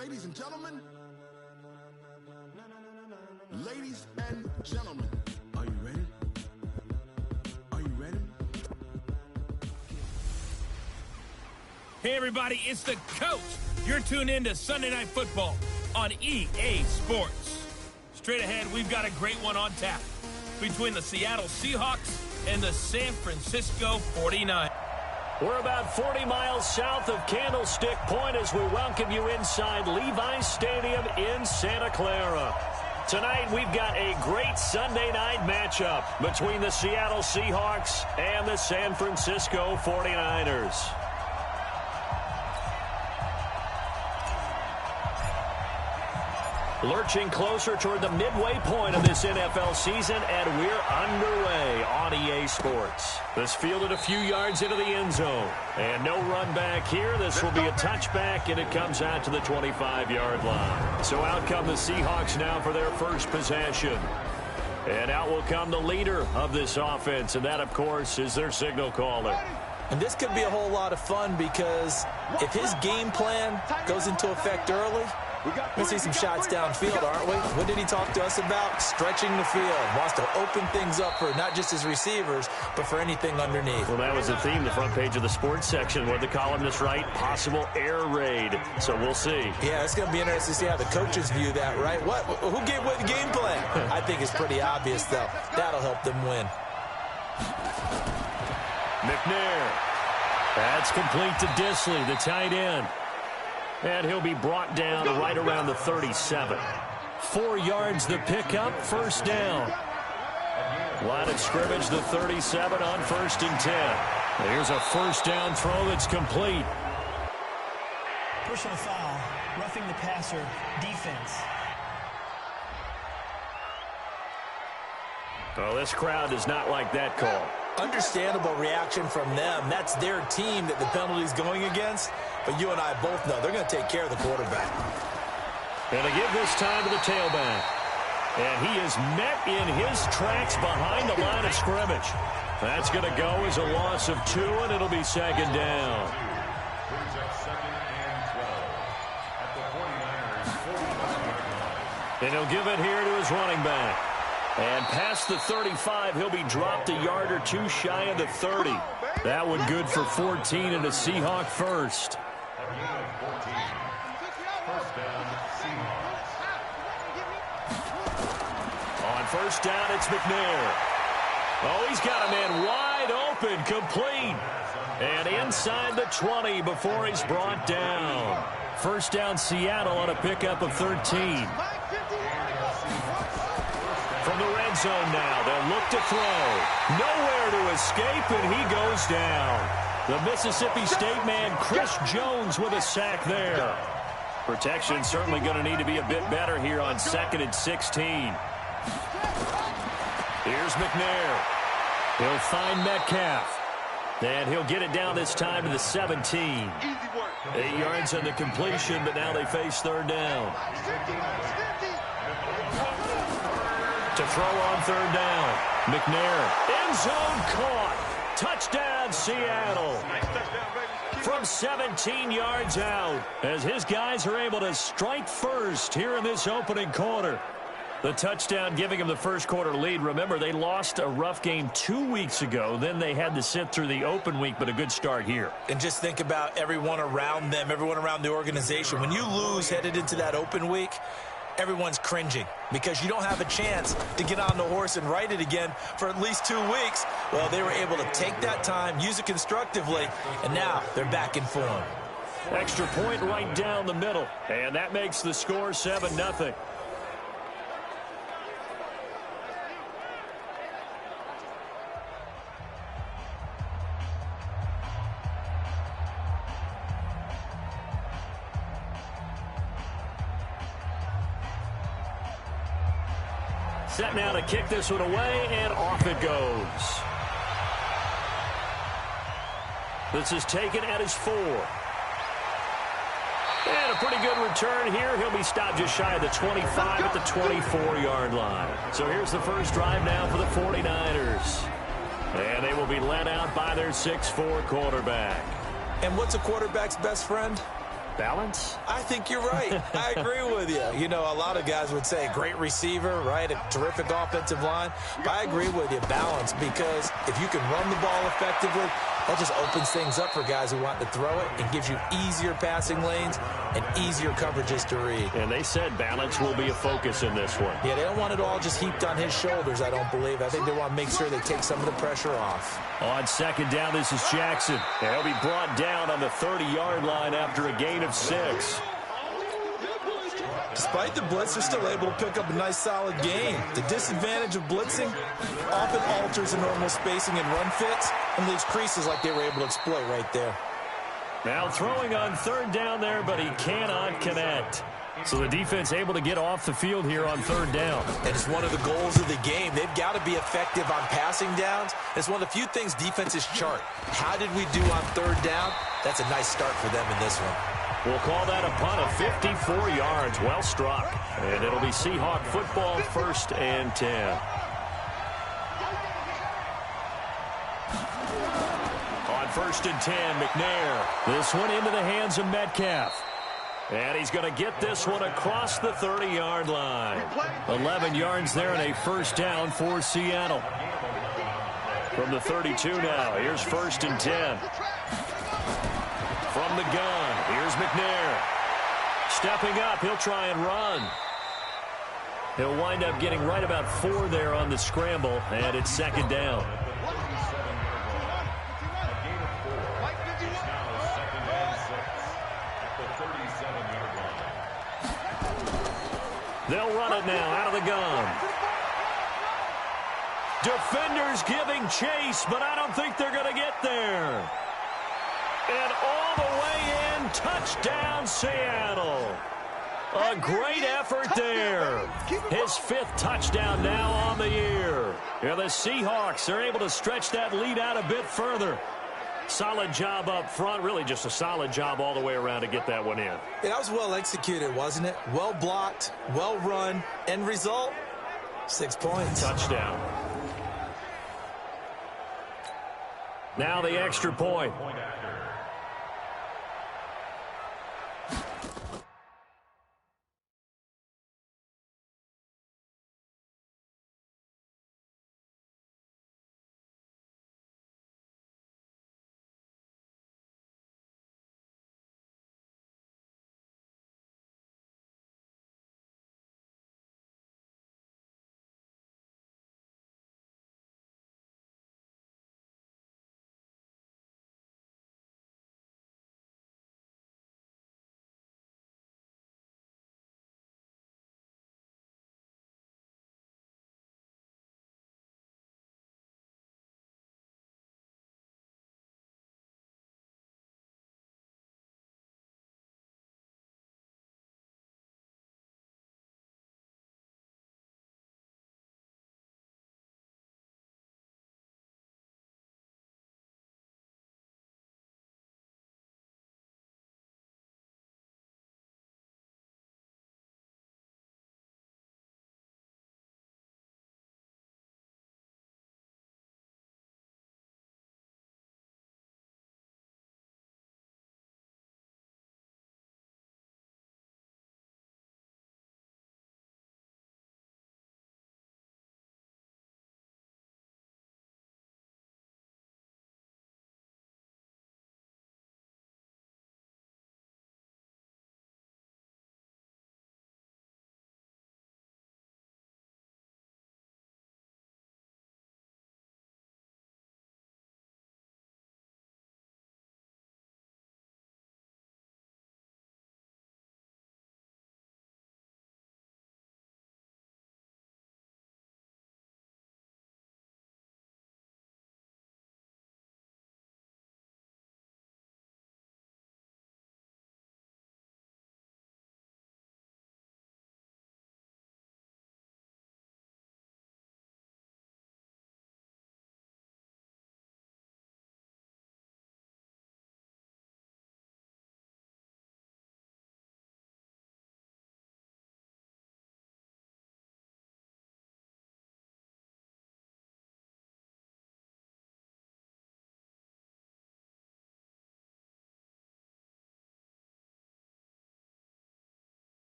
Ladies and gentlemen. Ladies and gentlemen. Are you ready? Are you ready? Hey, everybody, it's the coach. You're tuned in to Sunday Night Football on EA Sports. Straight ahead, we've got a great one on tap between the Seattle Seahawks and the San Francisco 49ers. We're about 40 miles south of Candlestick Point as we welcome you inside Levi's Stadium in Santa Clara. Tonight, we've got a great Sunday night matchup between the Seattle Seahawks and the San Francisco 49ers. Lurching closer toward the midway point of this NFL season, and we're underway on EA Sports. This fielded a few yards into the end zone. And no run back here. This will be a touchback, and it comes out to the 25-yard line. So out come the Seahawks now for their first possession. And out will come the leader of this offense, and that, of course, is their signal caller. And this could be a whole lot of fun because if his game plan goes into effect early, we're going to see some shots downfield, aren't we? What did he talk to us about? Stretching the field. Wants to open things up for not just his receivers, but for anything underneath. Well, that was the theme, the front page of the sports section, where the columnists write possible air raid. So we'll see. Yeah, it's going to be interesting to see how the coaches view that, right? Who gave what game plan? I think it's pretty obvious, though. That'll help them win. McNair. That's complete to Disley, the tight end. And he'll be brought down right around the 37. 4 yards the pickup, first down. Line of scrimmage, the 37 on 1st and 10. Here's a first down throw that's complete. Personal foul, roughing the passer, defense. Oh, this crowd does not like that call. Understandable reaction from them. That's their team that the penalty's going against. But you and I both know they're going to take care of the quarterback. And to give this time to the tailback. And he is met in his tracks behind the line of scrimmage. That's going to go as a loss of 2, and it'll be second down. And he'll give it here to his running back. And past the 35, he'll be dropped a yard or 2 shy of the 30. That one good for 14 and a Seahawk first. On first down, it's McNair. Oh, he's got a man wide open, complete. And inside the 20 before he's brought down. First down, Seattle on a pickup of 13. From the red zone now, they'll look to throw. Nowhere to escape, and he goes down. The Mississippi State man, Chris Jones, with a sack there. Protection certainly going to need to be a bit better here on 2nd and 16. Here's McNair. He'll find Metcalf. And he'll get it down this time to the 17. 8 yards on the completion, but now they face third down. To throw on third down. McNair. End zone caught. Touchdown, Seattle. From 17 yards out, as his guys are able to strike first here in this opening quarter. The touchdown giving him the first quarter lead. Remember, they lost a rough game 2 weeks ago. Then they had to sit through the open week, but a good start here. And just think about everyone around them, everyone around the organization. When you lose headed into that open week, everyone's cringing because you don't have a chance to get on the horse and ride it again for at least 2 weeks. Well, they were able to take that time, use it constructively, and now they're back in form. Extra point right down the middle, and that makes the score 7-0. Set now to kick this one away, and off it goes. This is taken at his 4. And a pretty good return here. He'll be stopped just shy of the 25 at the 24-yard line. So here's the first drive now for the 49ers. And they will be led out by their 6'4 quarterback. And what's a quarterback's best friend? Balance? I think you're right. I agree with you. You know, a lot of guys would say great receiver, right? A terrific offensive line. But I agree with you, balance, because if you can run the ball effectively, that just opens things up for guys who want to throw it and gives you easier passing lanes and easier coverages to read. And they said balance will be a focus in this one. Yeah, they don't want it all just heaped on his shoulders, I don't believe. I think they want to make sure they take some of the pressure off. On second down, this is Jackson. And he'll be brought down on the 30-yard line after a gain of 6. Despite the blitz, they're still able to pick up a nice, solid gain. The disadvantage of blitzing often alters the normal spacing and run fits and leaves creases like they were able to exploit right there. Now throwing on third down there, but he cannot connect. So the defense able to get off the field here on third down. And it's one of the goals of the game. They've got to be effective on passing downs. It's one of the few things defenses chart. How did we do on third down? That's a nice start for them in this one. We'll call that a punt of 54 yards. Well struck. And it'll be Seahawk football, 1st and 10. On 1st and 10, McNair. This one into the hands of Metcalf. And he's going to get this one across the 30-yard line. 11 yards there and a first down for Seattle. From the 32 now, here's 1st and 10. From the gun, here's McNair. Stepping up, he'll try and run. He'll wind up getting right about 4 there on the scramble, and it's 2nd down. They'll run it now out of the gun. Defenders giving chase, but I don't think they're going to get there. And all the way in, touchdown Seattle. A great effort there. His 5th touchdown now on the year. Yeah, the Seahawks are able to stretch that lead out a bit further. Solid job up front. Really just a solid job all the way around to get that one in. Yeah, that was well executed, wasn't it? Well blocked, well run. End result, 6 points. Touchdown. Now the extra point.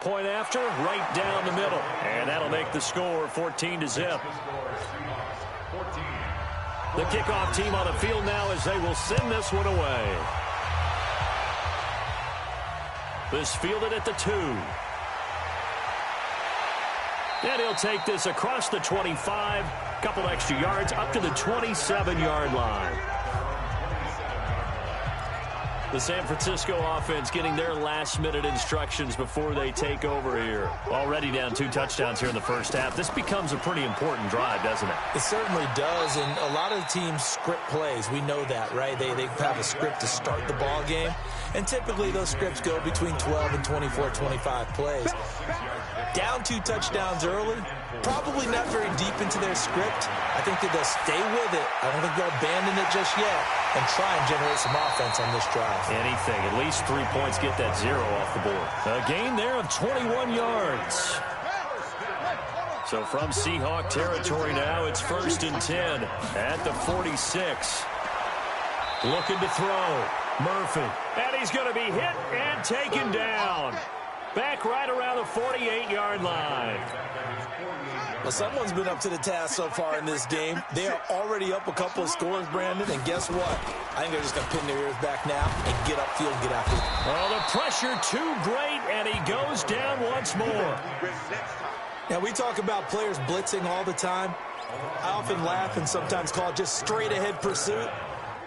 point after, right down the middle. And that'll make the score 14-0. The kickoff team on the field now as they will send this one away. This fielded at the 2. And he'll take this across the 25. Couple extra yards up to the 27-yard line. The San Francisco offense getting their last-minute instructions before they take over here. Already down 2 touchdowns here in the first half. This becomes a pretty important drive, doesn't it? It certainly does, and a lot of the teams script plays. We know that, right? They have a script to start the ball game, and typically those scripts go between 12 and 24, 25 plays. Down 2 touchdowns early, probably not very deep into their script. I think that they'll stay with it. I don't think they'll abandon it just yet and try and generate some offense on this drive. Anything. At least 3 points get that 0 off the board. A gain there of 21 yards. So from Seahawk territory now, it's 1st and 10 at the 46. Looking to throw. Murphy. And he's going to be hit and taken down. Back right around the 48-yard line. Well, someone's been up to the task so far in this game. They are already up a couple of scores, Brandon, and guess what? I think they're just going to pin their ears back now and get upfield and get after it. Oh, the pressure too great, and he goes down once more. Now, we talk about players blitzing all the time. I often laugh and sometimes call it just straight-ahead pursuit.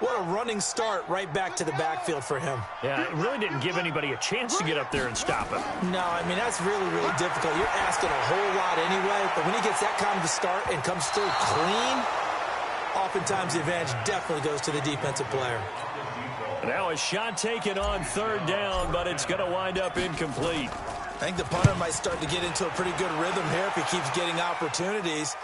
What a running start right back to the backfield for him. Yeah, it really didn't give anybody a chance to get up there and stop him. No, I mean, that's really, really difficult. You're asking a whole lot anyway, but when he gets that kind of a start and comes through clean, oftentimes the advantage definitely goes to the defensive player. Now a shot taken on 3rd down, but it's going to wind up incomplete. I think the punter might start to get into a pretty good rhythm here if he keeps getting opportunities.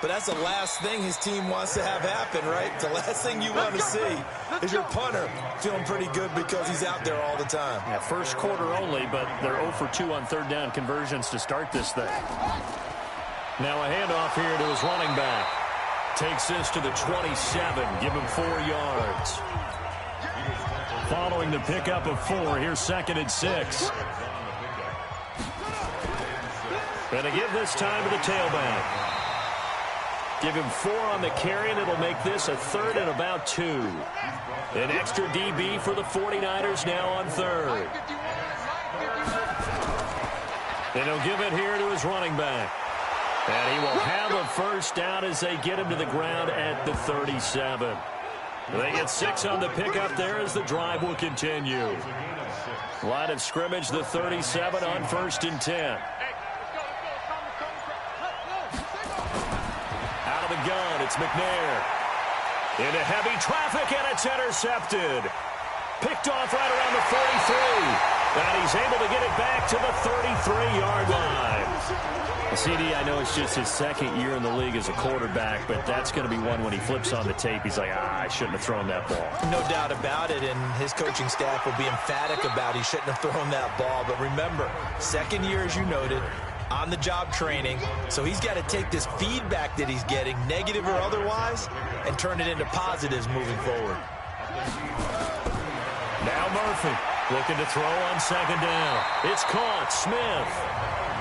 But that's the last thing his team wants to have happen, right? The last thing you want to see is your punter feeling pretty good because he's out there all the time. Yeah, first quarter only, but they're 0 for 2 on 3rd down conversions to start this thing. Now a handoff here to his running back. Takes this to the 27. Give him 4 yards. Following the pickup of 4, here's 2nd and 6. Gonna give this time to the tailback. Give him 4 on the carry, and it'll make this a 3rd and about 2. An extra DB for the 49ers now on 3rd. And he'll give it here to his running back. And he will have a 1st down as they get him to the ground at the 37. They get 6 on the pickup there as the drive will continue. Line of scrimmage, the 37 on 1st and 10. The gun, it's McNair. Into heavy traffic, and it's intercepted. Picked off right around the 43. And he's able to get it back to the 33-yard line. CD, I know it's just his 2nd year in the league as a quarterback, but that's going to be one when he flips on the tape. He's like, I shouldn't have thrown that ball. No doubt about it, and his coaching staff will be emphatic about he shouldn't have thrown that ball. But remember, 2nd year, as you noted, on-the-job training, so he's got to take this feedback that he's getting, negative or otherwise, and turn it into positives moving forward. Now Murphy looking to throw on 2nd down. It's caught. Smith.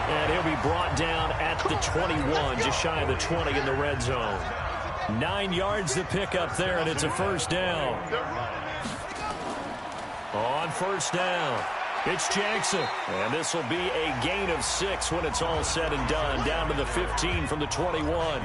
And he'll be brought down at the 21, just shy of the 20 in the red zone. 9 yards to pick up there, and it's a 1st down. On 1st down. It's Jackson, and this will be a gain of 6 when it's all said and done, down to the 15 from the 21.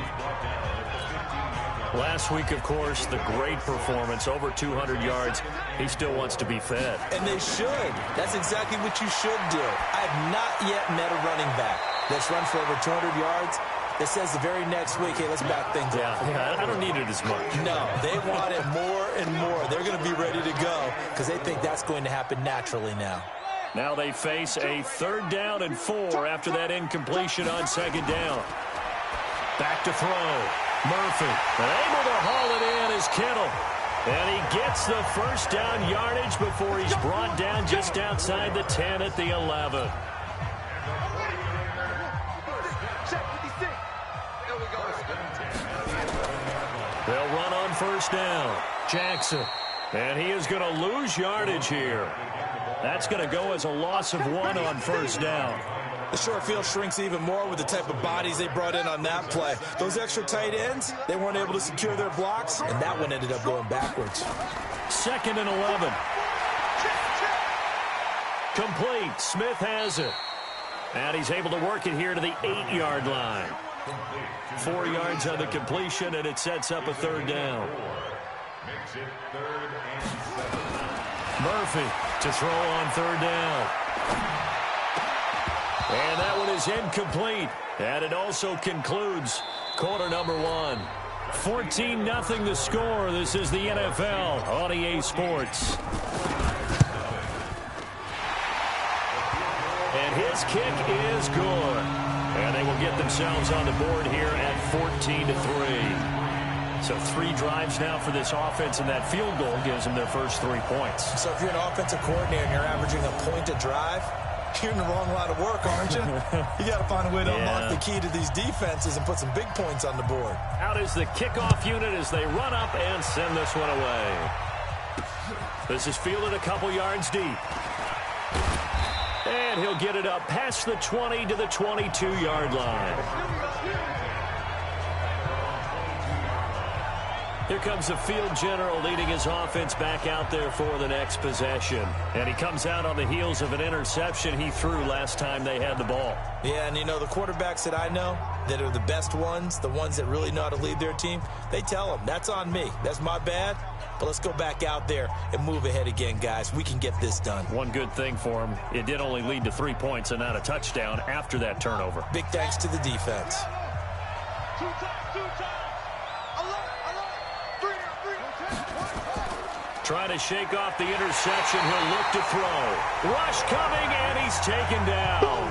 Last week, of course, the great performance, over 200 yards. He still wants to be fed. And they should. That's exactly what you should do. I have not yet met a running back that's run for over 200 yards that says the very next week, hey, let's back things up. Yeah, I don't need it as much. No, they want it more and more. They're going to be ready to go because they think that's going to happen naturally now. Now they face a 3rd down and 4 after that incompletion on 2nd down. Back to throw. Murphy. And able to haul it in is Kittle. And he gets the 1st down yardage before he's brought down just outside the 10 at the 11. They'll run on 1st down. Jackson. And he is going to lose yardage here. That's going to go as a loss of 1 on first down. The short field shrinks even more with the type of bodies they brought in on that play. Those extra tight ends, they weren't able to secure their blocks, and that one ended up going backwards. 2nd and 11. Complete. Smith has it. And he's able to work it here to the 8-yard line. 4 yards on the completion, and it sets up a 3rd down. Murphy to throw on 3rd down. And that one is incomplete. And it also concludes quarter number 1. 14-0 the score. This is the NFL on EA Sports. And his kick is good. And they will get themselves on the board here at 14-3. So 3 drives now for this offense, and that field goal gives them their first 3 points. So if you're an offensive coordinator and you're averaging a point a drive, you're in the wrong line of work, aren't you? You got to find a way to unlock the key to these defenses and put some big points on the board. Out is the kickoff unit as they run up and send this one away. This is fielded a couple yards deep. And he'll get it up past the 20 to the 22-yard line. Here comes the field general leading his offense back out there for the next possession. And he comes out on the heels of an interception he threw last time they had the ball. Yeah, and you know, the quarterbacks that I know that are the best ones, the ones that really know how to lead their team, they tell them, that's on me. That's my bad. But let's go back out there and move ahead again, guys. We can get this done. One good thing for him, it did only lead to 3 points and not a touchdown after that turnover. Big thanks to the defense. Trying to shake off the interception. He'll look to throw. Rush coming, and he's taken down.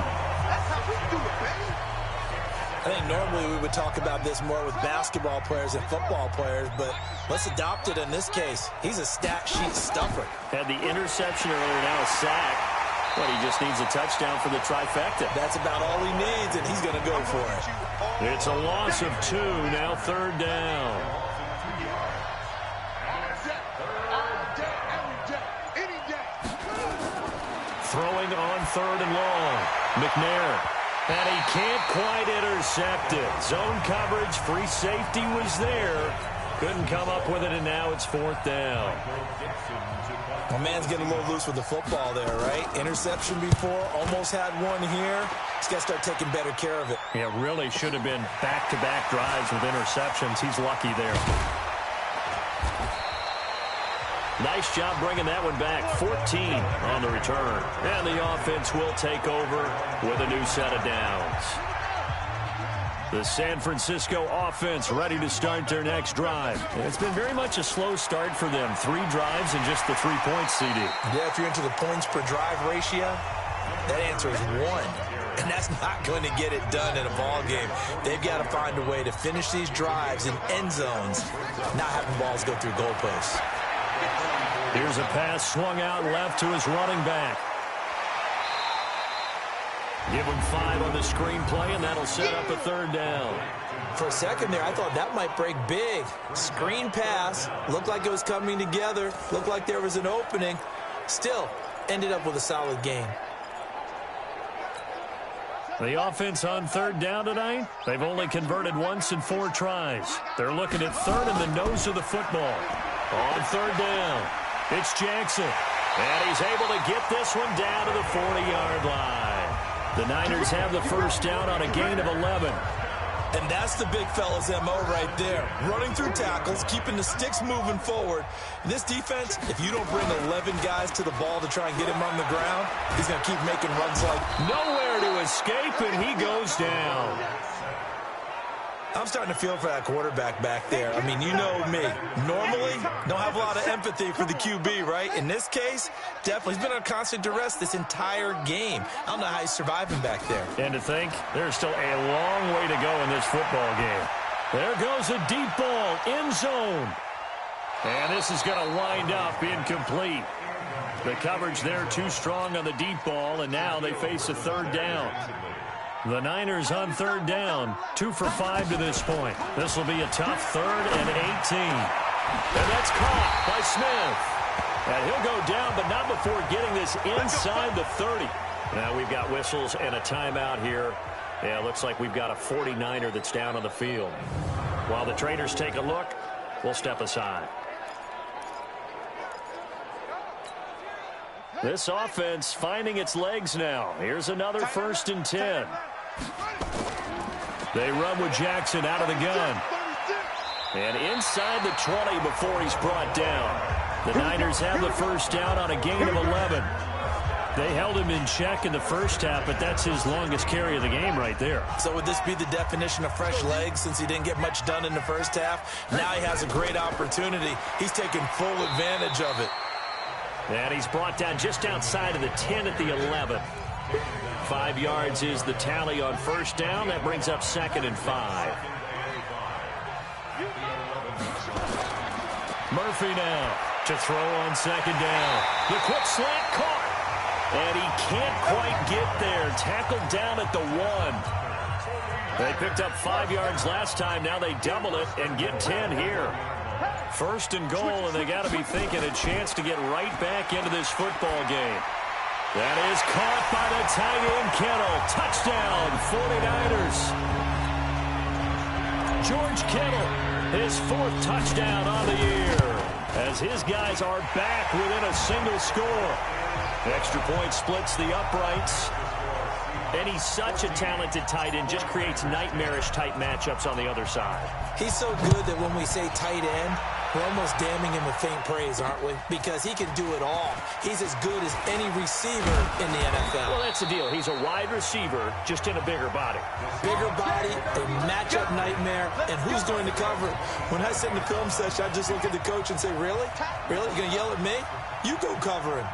I think normally we would talk about this more with basketball players and football players, but let's adopt it in this case. He's a stat sheet stuffer. Had the interception earlier, now a sack. But he just needs a touchdown for the trifecta. That's about all he needs, and he's going to go for it. It's a loss of 2, now 3rd down. Throwing on 3rd and long. McNair. And he can't quite intercept it. Zone coverage, free safety was there. Couldn't come up with it, and now it's 4th down. My man's getting a little loose with the football there, right? Interception before, almost had one here. He's got to start taking better care of it. Yeah, really should have been back-to-back drives with interceptions. He's lucky there. Nice job bringing that one back. 14 on the return. And the offense will take over with a new set of downs. The San Francisco offense ready to start their next drive. It's been very much a slow start for them. 3 drives and just the 3 points, CD. Yeah, if you're into the points per drive ratio, that answer is 1. And that's not going to get it done in a ball game. They've got to find a way to finish these drives in end zones, not having balls go through goalposts. Here's a pass swung out left to his running back. Give him 5 on the screenplay, and that'll set up a 3rd down. For a second there, I thought that might break big. Screen pass, looked like it was coming together, looked like there was an opening. Still, ended up with a solid game. The offense on 3rd down tonight, they've only converted once in 4 tries. They're looking at 3rd in the nose of the football. On 3rd down, it's Jackson. And he's able to get this one down to the 40-yard line. The Niners have the first down on a gain of 11. And that's the big fella's MO right there. Running through tackles, keeping the sticks moving forward. This defense, if you don't bring 11 guys to the ball to try and get him on the ground, he's going to keep making runs like nowhere to escape, and he goes down. I'm starting to feel for that quarterback back there. I mean, you know me. Normally, don't have a lot of empathy for the QB, right? In this case, definitely. He's been on constant duress this entire game. I don't know how he's surviving back there. And to think, there's still a long way to go in this football game. There goes a deep ball, end zone. And this is going to wind up incomplete. The coverage there too strong on the deep ball, and now they face a 3rd down. The Niners on 3rd down, 2 for 5 to this point. This will be a tough 3rd and 18. And that's caught by Smith. And he'll go down, but not before getting this inside the 30. Now we've got whistles and a timeout here. Yeah, it looks like we've got a 49er that's down on the field. While the trainers take a look, we'll step aside. This offense finding its legs now. Here's another 1st and 10. They run with Jackson out of the gun. And inside the 20 before he's brought down. The Niners have the first down on a gain of 11. They held him in check in the first half, but that's his longest carry of the game right there. So would this be the definition of fresh legs since he didn't get much done in the first half? Now he has a great opportunity. He's taking full advantage of it. And he's brought down just outside of the 10 at the 11. 5 yards is the tally on first down. That brings up 2nd and 5. Murphy now to throw on 2nd down. The quick slant caught. And he can't quite get there. Tackled down at the 1. They picked up 5 yards last time. Now they double it and get 10 here. 1st and goal, and they got to be thinking a chance to get right back into this football game. That is caught by the tight end, Kittle. Touchdown, 49ers. George Kittle, his 4th touchdown on the year, as his guys are back within a single score. Extra point splits the uprights. And he's such a talented tight end, just creates nightmarish-type matchups on the other side. He's so good that when we say tight end, we're almost damning him with faint praise, aren't we? Because he can do it all. He's as good as any receiver in the NFL. Well, that's the deal. He's a wide receiver, just in a bigger body. Bigger body, a matchup nightmare, and who's going to cover it? When I sit in the film session, I just look at the coach and say, really? Really? You're going to yell at me? You go cover him.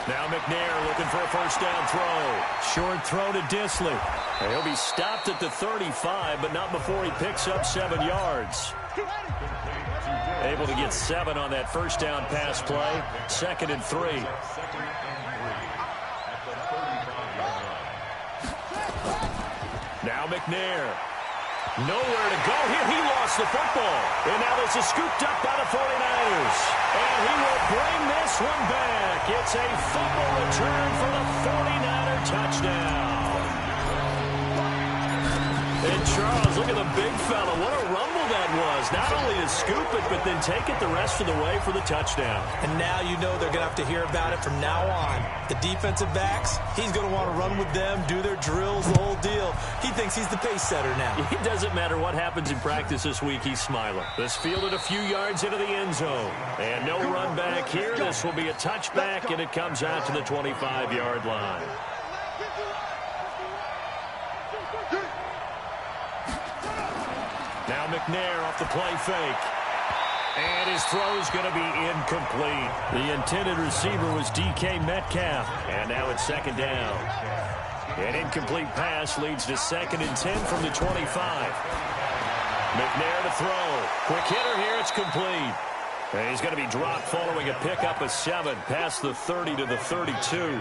Now McNair looking for a first down throw. Short throw to Disley. And he'll be stopped at the 35, but not before he picks up 7 yards. Able to get 7 on that first down pass play. 2nd and 3. Now McNair. Nowhere to go here. He lost the football. And now this is scooped up by the 49ers. And he will bring this one back. It's a fumble return for the 49er touchdown. And Charles, look at the big fella. What a rumble that was. Not only to scoop it, but then take it the rest of the way for the touchdown. And now you know they're going to have to hear about it from now on. The defensive backs, he's going to want to run with them, do their drills, the whole deal. He thinks he's the pace setter now. It doesn't matter what happens in practice this week, he's smiling. This fielded a few yards into the end zone. And no run back here. This will be a touchback, and it comes out to the 25-yard line. Now McNair off the play fake. And his throw is going to be incomplete. The intended receiver was DK Metcalf. And now it's 2nd down. An incomplete pass leads to 2nd and 10 from the 25. McNair to throw. Quick hitter here. It's complete. And he's going to be dropped following a pickup of 7 past the 30 to the 32.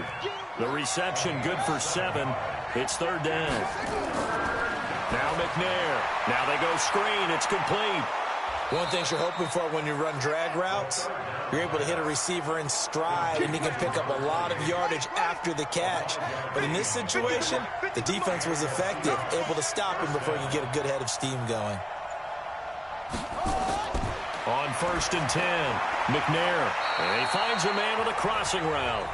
The reception good for 7. It's 3rd down. Now McNair. Now they go screen. It's complete. One thing you're hoping for when you run drag routes, you're able to hit a receiver in stride, and he can pick up a lot of yardage after the catch. But in this situation, the defense was effective, able to stop him before he could get a good head of steam going. On 1st and 10, McNair. And he finds a man with a crossing route.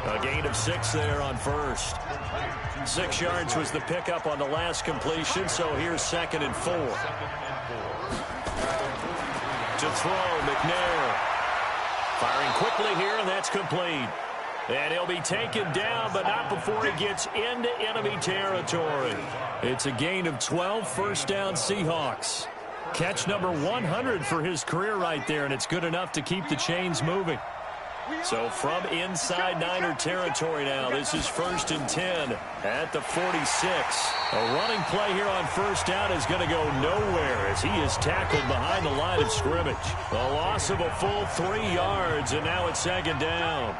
A gain of 6 there on 1st. 6 yards was the pickup on the last completion, so here's 2nd and 4. To throw, McNair. Firing quickly here, and that's complete. And he'll be taken down, but not before he gets into enemy territory. It's a gain of 12, first down Seahawks. Catch number 100 for his career right there, and it's good enough to keep the chains moving. So from inside Niner territory now, this is 1st and 10 at the 46. A running play here on first down is going to go nowhere as he is tackled behind the line of scrimmage. A loss of a full 3 yards, and now it's 2nd down.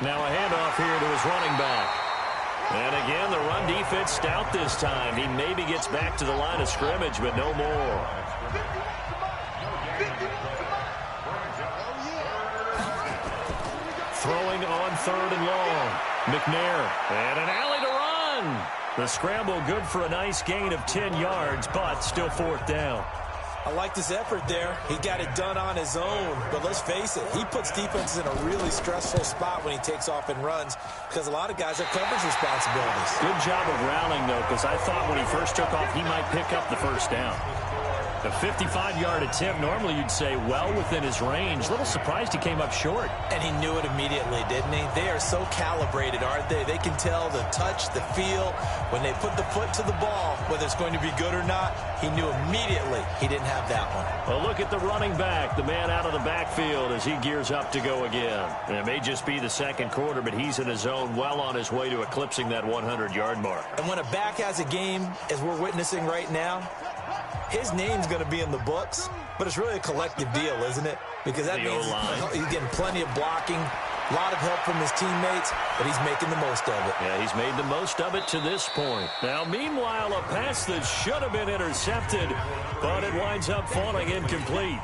Now a handoff here to his running back. And again, the run defense stout this time. He maybe gets back to the line of scrimmage, but no more. Throwing on 3rd and long. McNair. And an alley to run. The scramble good for a nice gain of 10 yards, but still 4th down. I like this effort there. He got it done on his own. But let's face it, he puts defenses in a really stressful spot when he takes off and runs because a lot of guys have coverage responsibilities. Good job of rallying, though, because I thought when he first took off, he might pick up the 1st down. A 55-yard attempt, normally you'd say well within his range. A little surprised he came up short. And he knew it immediately, didn't he? They are so calibrated, aren't they? They can tell the touch, the feel. When they put the foot to the ball, whether it's going to be good or not, he knew immediately he didn't have that one. Well, look at the running back, the man out of the backfield as he gears up to go again. And it may just be the 2nd quarter, but he's in his zone, well on his way to eclipsing that 100-yard mark. And when a back has a game, as we're witnessing right now, his name's going to be in the books, but it's really a collective deal, isn't it? Because that means he's getting plenty of blocking, a lot of help from his teammates, but he's making the most of it. Yeah, he's made the most of it to this point. Now, meanwhile, a pass that should have been intercepted, but it winds up falling incomplete.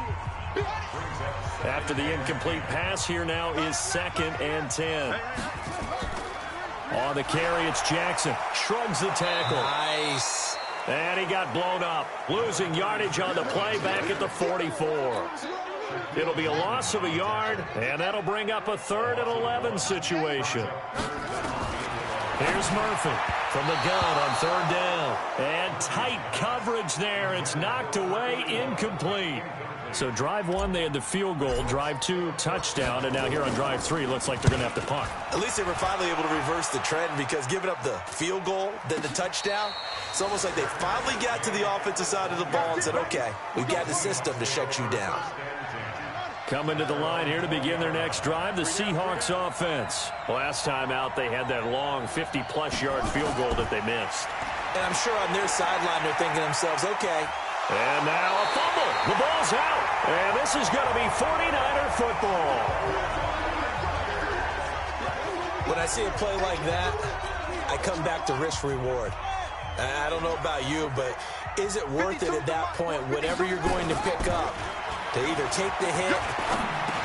After the incomplete pass, here now is 2nd and 10. On the carry, it's Jackson. Shrugs the tackle. Nice. And he got blown up, losing yardage on the play back at the 44. It'll be a loss of a yard, and that'll bring up a 3rd and 11 situation. Here's Murphy from the gun on 3rd down. And tight coverage there. It's knocked away, incomplete. So drive 1, they had the field goal. Drive 2, touchdown. And now here on drive 3, looks like they're going to have to punt. At least they were finally able to reverse the trend because giving up the field goal, then the touchdown, it's almost like they finally got to the offensive side of the ball and said, okay, we've got the system to shut you down. Coming to the line here to begin their next drive, the Seahawks offense. Last time out, they had that long 50-plus yard field goal that they missed. And I'm sure on their sideline they're thinking to themselves, okay. And now a fumble. The ball's out. And this is going to be 49er football. When I see a play like that, I come back to risk-reward. I don't know about you, but is it worth it at that point, whatever you're going to pick up, to either take the hit,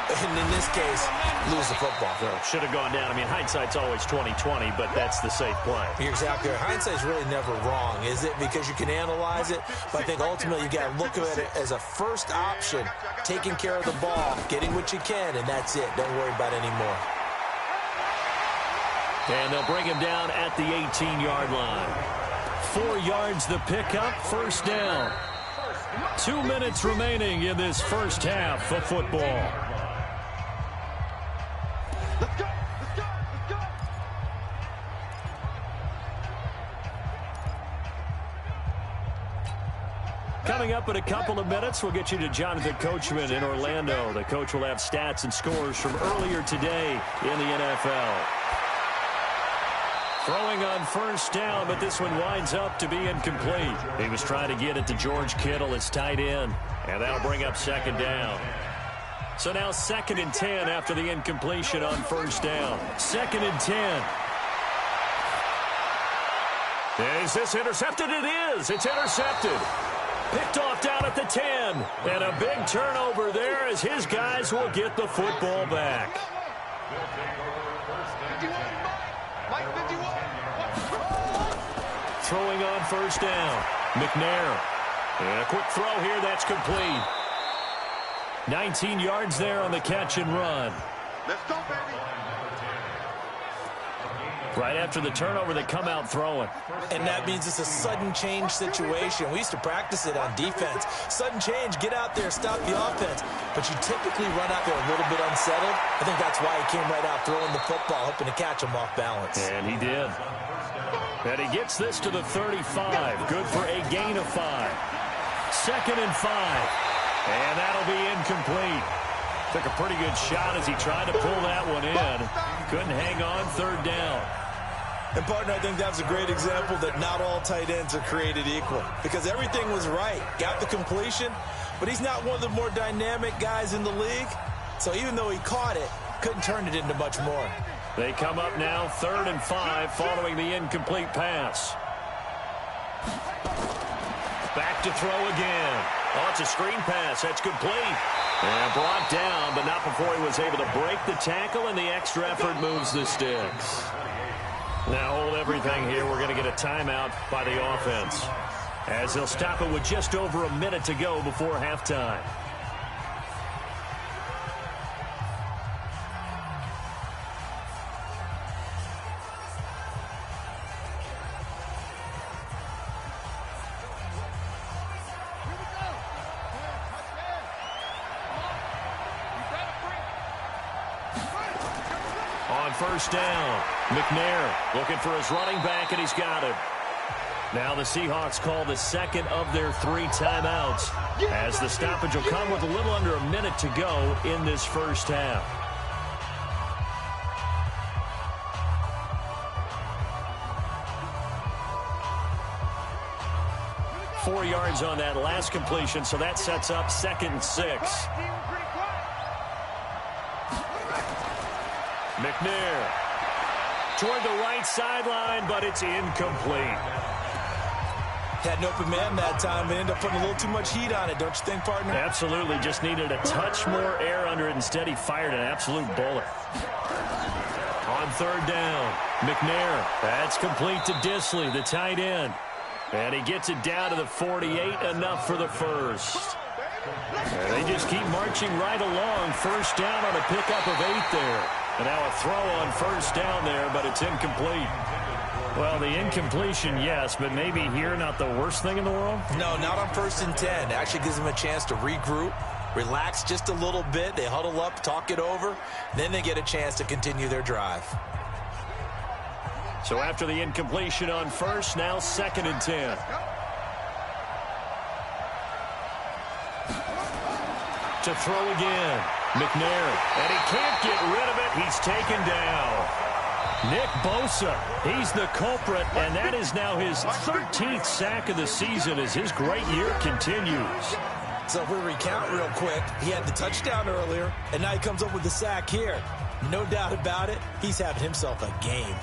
and in this case, lose the football? Well, should have gone down. I mean, hindsight's always 20/20, but that's the safe play. You're exactly right. Hindsight's really never wrong, is it? Because you can analyze it, but I think ultimately you got to look at it as a first option, taking care of the ball, getting what you can, and that's it. Don't worry about any more. And they'll bring him down at the 18-yard line. 4 yards the pickup, 1st down. 2 minutes remaining in this first half of football. Let's go. Let's go. Let's go. Coming up in a couple of minutes, we'll get you to Jonathan Coachman in Orlando. The coach will have stats and scores from earlier today in the NFL. Throwing on 1st down, but this one winds up to be incomplete. He was trying to get it to George Kittle, his tight end, and that'll bring up 2nd down. So now 2nd and 10 after the incompletion on 1st down. 2nd and 10. Is this intercepted? It is. It's intercepted. Picked off down at the 10. And a big turnover there as his guys will get the football back. Throwing on 1st down. McNair. And a quick throw here. That's complete. 19 yards there on the catch and run. Let's go, baby. Right after the turnover, they come out throwing. And that means it's a sudden change situation. We used to practice it on defense. Sudden change, get out there, stop the offense. But you typically run out there a little bit unsettled. I think that's why he came right out throwing the football, hoping to catch him off balance. And he did. And he gets this to the 35. Good for a gain of 5. 2nd and 5. And that'll be incomplete. Took a pretty good shot as he tried to pull that one in. Couldn't hang on, 3rd down. And, partner, I think that was a great example that not all tight ends are created equal. Because everything was right. Got the completion, but he's not one of the more dynamic guys in the league. So even though he caught it, couldn't turn it into much more. They come up now 3rd and 5 following the incomplete pass. Back to throw again. Oh, it's a screen pass. That's complete. And brought down, but not before he was able to break the tackle, and the extra effort moves the sticks. Now hold everything here. We're going to get a timeout by the offense, as they'll stop it with just over a minute to go before halftime. On first down, McNair looking for his running back, and he's got it. Now the Seahawks call the second of their 3 timeouts, as the stoppage will come with a little under a minute to go in this first half. Four yards on that last completion, so that sets up 2nd and 6. McNair toward the right sideline, but it's incomplete. Had an open man that time, but ended up putting a little too much heat on it, don't you think, partner? Absolutely. Just needed a touch more air under it. Instead, he fired an absolute bullet. On 3rd down, McNair. That's complete to Disley, the tight end. And he gets it down to the 48, enough for the first. And they just keep marching right along. First down on a pickup of 8 there. And now a throw on first down there, but it's incomplete. Well, the incompletion, yes, but maybe here not the worst thing in the world? No, not on 1st and 10. It actually gives them a chance to regroup, relax just a little bit. They huddle up, talk it over. Then they get a chance to continue their drive. So after the incompletion on first, now 2nd and 10. To throw again, McNair, and he can't get rid of it. He's taken down. Nick Bosa, he's the culprit, and that is now his 13th sack of the season as his great year continues. So if we recount real quick, he had the touchdown earlier, and now he comes up with the sack here. No doubt about it, he's having himself a game.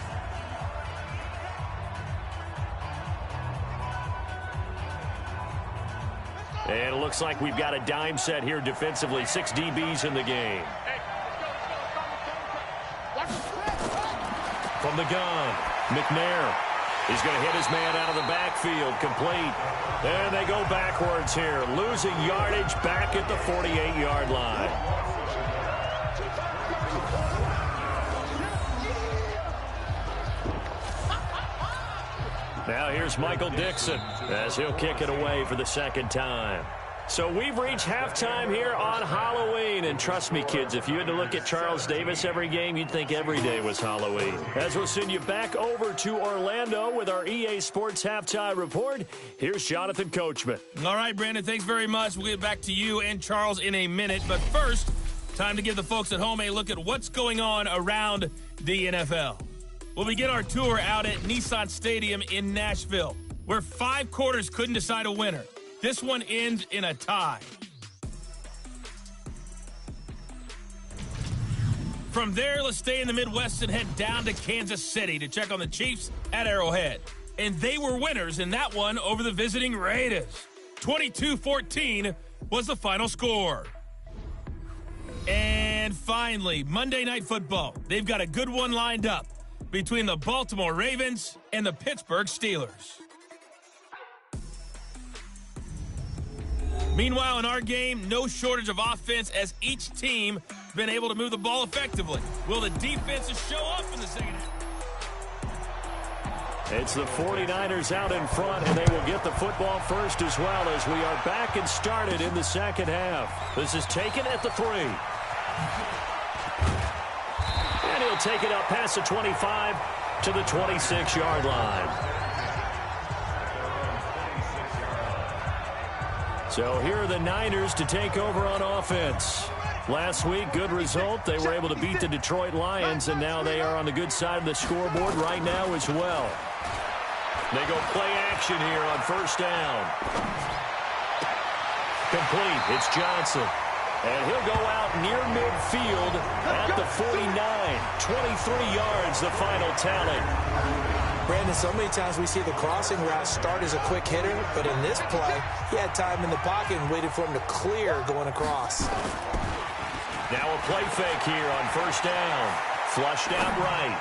And it looks like we've got a dime set here defensively. 6 DBs in the game. From the gun, McNair. He's going to hit his man out of the backfield. Complete. And they go backwards here. Losing yardage back at the 48-yard line. Now here's Michael Dixon as he'll kick it away for the 2nd time. So we've reached halftime here on Halloween. And trust me, kids, if you had to look at Charles Davis every game, you'd think every day was Halloween. As we'll send you back over to Orlando with our EA Sports Halftime Report, here's Jonathan Coachman. All right, Brandon, thanks very much. We'll get back to you and Charles in a minute. But first, time to give the folks at home a look at what's going on around the NFL. We'll begin our tour out at Nissan Stadium in Nashville, where 5 quarters couldn't decide a winner. This one ends in a tie. From there, let's stay in the Midwest and head down to Kansas City to check on the Chiefs at Arrowhead. And they were winners in that one over the visiting Raiders. 22-14 was the final score. And finally, Monday Night Football. They've got a good one lined up between the Baltimore Ravens and the Pittsburgh Steelers. Meanwhile, in our game, no shortage of offense as each team has been able to move the ball effectively. Will the defenses show up in the second half? It's the 49ers out in front, and they will get the football first as well as we are back and started in the second half. This is taken at the 3. And he'll take it up past the 25 to the 26-yard line. So here are the Niners to take over on offense. Last week, good result. They were able to beat the Detroit Lions, and now they are on the good side of the scoreboard right now as well. They go play action here on first down. Complete. It's Johnson. And he'll go out near midfield at the 49. 23 yards, the final tally. Brandon, so many times we see the crossing route start as a quick hitter, but in this play, he had time in the pocket and waited for him to clear going across. Now a play fake here on first down. Flushed out right.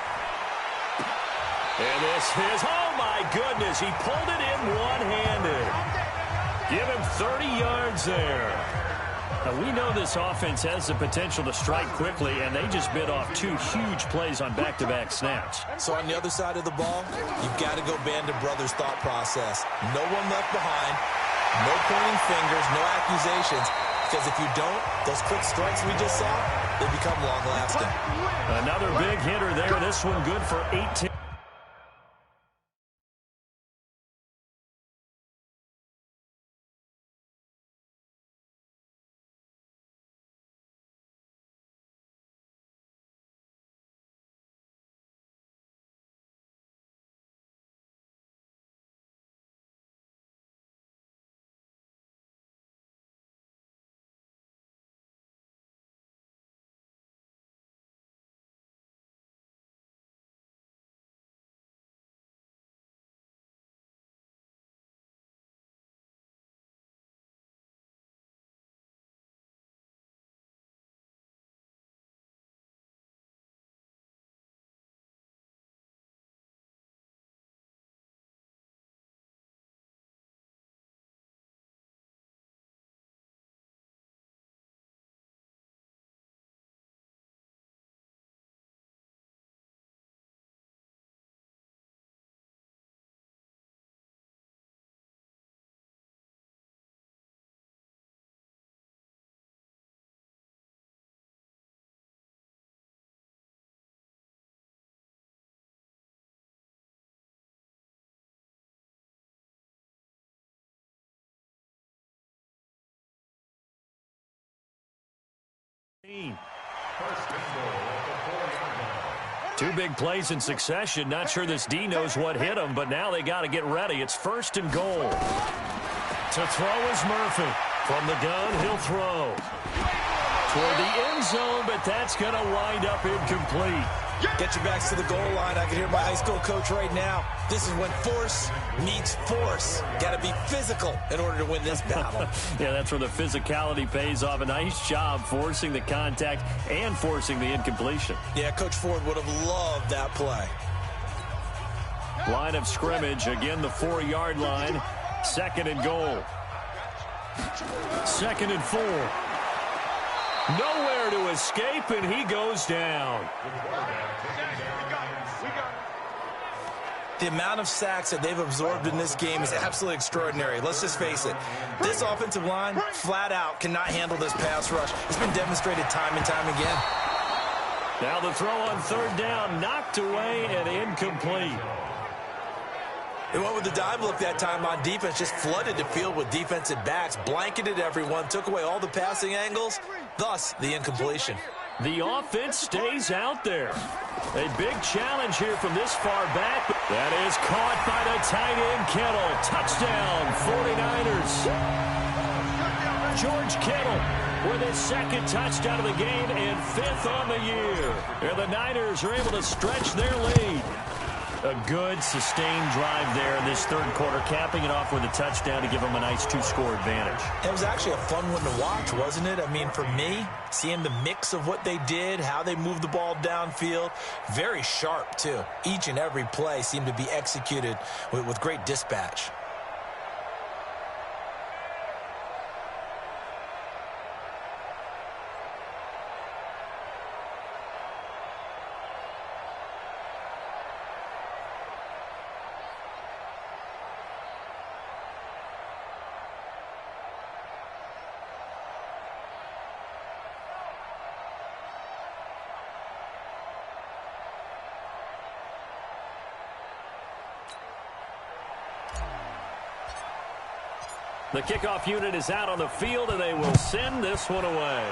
And this is, oh my goodness, he pulled it in one-handed. Give him 30 yards there. Now, we know this offense has the potential to strike quickly, and they just bit off 2 huge plays on back-to-back snaps. So on the other side of the ball, you've got to go Band of Brothers thought process. No one left behind, no pointing fingers, no accusations, because if you don't, those quick strikes we just saw, they become long-lasting. Another big hitter there. This one good for 18. Two big plays in succession. Not sure this D knows what hit him, but now they got to get ready. It's 1st and goal. To throw is Murphy. From the gun, he'll throw toward the end zone, but that's going to wind up incomplete. Get your backs to the goal line. I can hear my high school coach right now. This is when force meets force. Got to be physical in order to win this battle. Yeah, that's where the physicality pays off. A nice job forcing the contact and forcing the incompletion. Yeah, Coach Ford would have loved that play. Line of scrimmage, again the 4-yard line. 2nd and goal. 2nd and 4. Nowhere to escape, and he goes down. The amount of sacks that they've absorbed in this game is absolutely extraordinary. Let's just face it. This offensive line, flat out, cannot handle this pass rush. It's been demonstrated time and time again. Now the throw on 3rd down, knocked away and incomplete. They went with the dive look that time on defense, just flooded the field with defensive backs, blanketed everyone, took away all the passing angles, thus the incompletion. The offense stays out there. A big challenge here from this far back. That is caught by the tight end, Kittle. Touchdown, 49ers. George Kittle with his 2nd touchdown of the game and 5th on the year. And the Niners are able to stretch their lead. A good, sustained drive there in this 3rd quarter, capping it off with a touchdown to give them a nice 2-score advantage. It was actually a fun one to watch, wasn't it? I mean, for me, seeing the mix of what they did, how they moved the ball downfield, very sharp, too. Each and every play seemed to be executed with great dispatch. The kickoff unit is out on the field, and they will send this one away.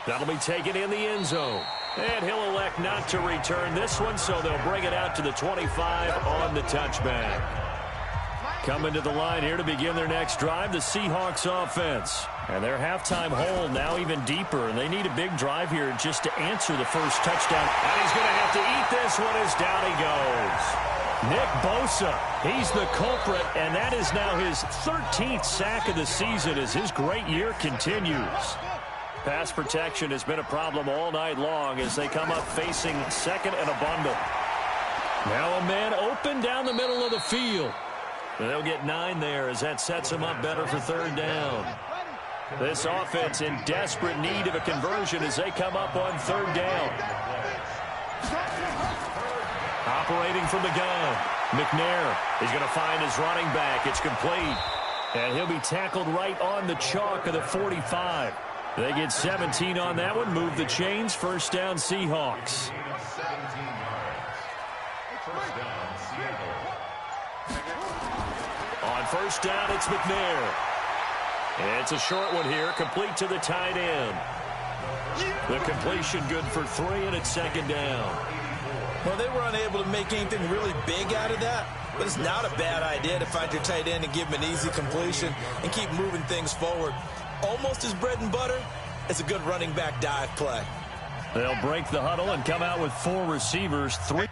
That'll be taken in the end zone. And he'll elect not to return this one, so they'll bring it out to the 25 on the touchback. Coming to the line here to begin their next drive, the Seahawks offense. And their halftime hole now even deeper, and they need a big drive here just to answer the first touchdown. And he's going to have to eat this one as down he goes. Nick Bosa, he's the culprit, and that is now his 13th sack of the season as his great year continues. Pass protection has been a problem all night long as they come up facing second and a bundle. Now a man open down the middle of the field. They'll get 9 there as that sets them up better for third down. This offense in desperate need of a conversion as they come up on third down. Operating from the gun, McNair is going to find his running back. It's complete. And he'll be tackled right on the chalk of the 45. They get 17 on that one, move the chains, first down Seahawks. On first down, it's McNair. It's a short one here, complete to the tight end. The completion good for 3, and it's second down. Well, they were unable to make anything really big out of that, but it's not a bad idea to find your tight end and give him an easy completion and keep moving things forward. Almost his bread and butter. It's a good running back dive play. They'll break the huddle and come out with 4 receivers, 3.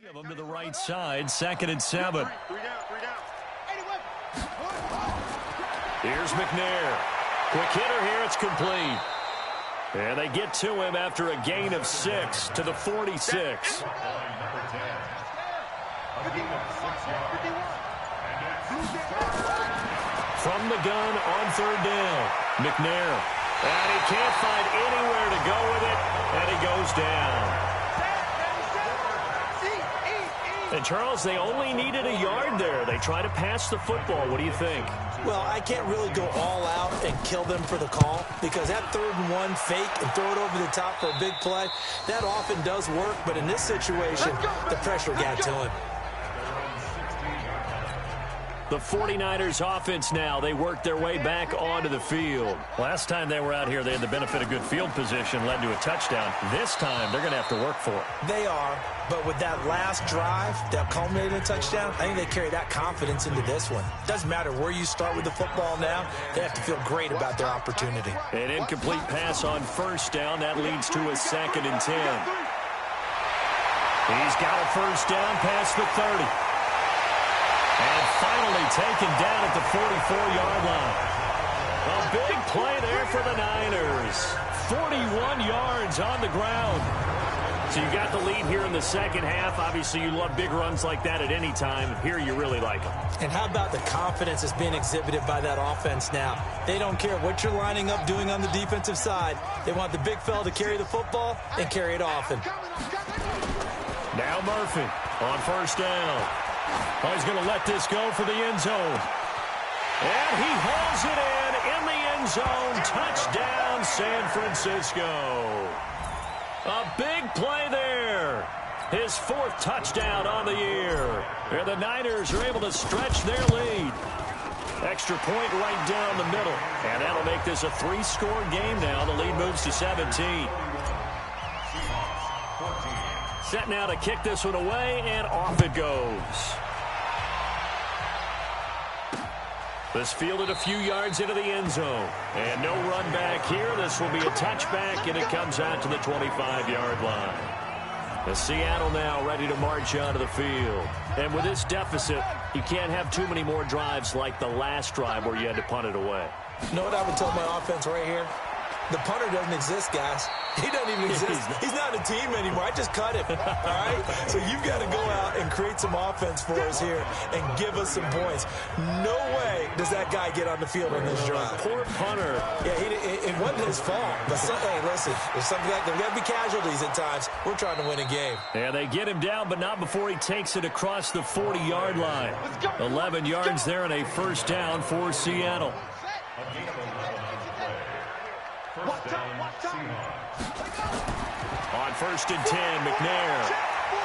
Of them to the right side, 2nd and 7. Here's McNair. Quick hitter here, it's complete. And they get to him after a gain of 6 to the 46. From the gun on third down, McNair. And he can't find anywhere to go with it, and he goes down. And, Charles, they only needed a yard there. They try to pass the football. What do you think? Well, I can't really go all out and kill them for the call because that 3rd and 1 fake and throw it over the top for a big play, that often does work. But in this situation, the pressure got to him. The 49ers offense now, they work their way back onto the field. Last time they were out here, they had the benefit of good field position, led to a touchdown. This time, they're going to have to work for it. They are, but with that last drive that culminated in a touchdown, I think they carry that confidence into this one. Doesn't matter where you start with the football now, they have to feel great about their opportunity. An incomplete pass on first down. That leads to a 2nd and 10. He's got a first down past the 30. And finally taken down at the 44-yard line. A big play there for the Niners. 41 yards on the ground. So you got the lead here in the second half. Obviously, you love big runs like that at any time. Here, you really like them. And how about the confidence that's being exhibited by that offense now? They don't care what you're lining up doing on the defensive side. They want the big fella to carry the football and carry it often. Now Murphy on first down. Oh, he's going to let this go for the end zone. And he hauls it in the end zone. Touchdown, San Francisco. A big play there. His 4th touchdown on the year. And the Niners are able to stretch their lead. Extra point right down the middle. And that'll make this a 3-score game now. The lead moves to 17. Set now to kick this one away, and off it goes. This fielded a few yards into the end zone. And no run back here. This will be a touchback, and it comes out to the 25-yard line. The Seattle now ready to march onto the field. And with this deficit, you can't have too many more drives like the last drive where you had to punt it away. You know what I would tell my offense right here? The punter doesn't exist, guys. He doesn't even exist. He's not a team anymore. I just cut him, all right? So you've got to go out and create some offense for us here and give us some points. No way does that guy get on the field on this drive. Poor punter. Yeah, it wasn't his fault. But, hey, listen, there's something like there's got to be casualties at times. We're trying to win a game. Yeah, they get him down, but not before he takes it across the 40-yard line. 11 yards there and a first down for Seattle. On 1st and 10, McNair.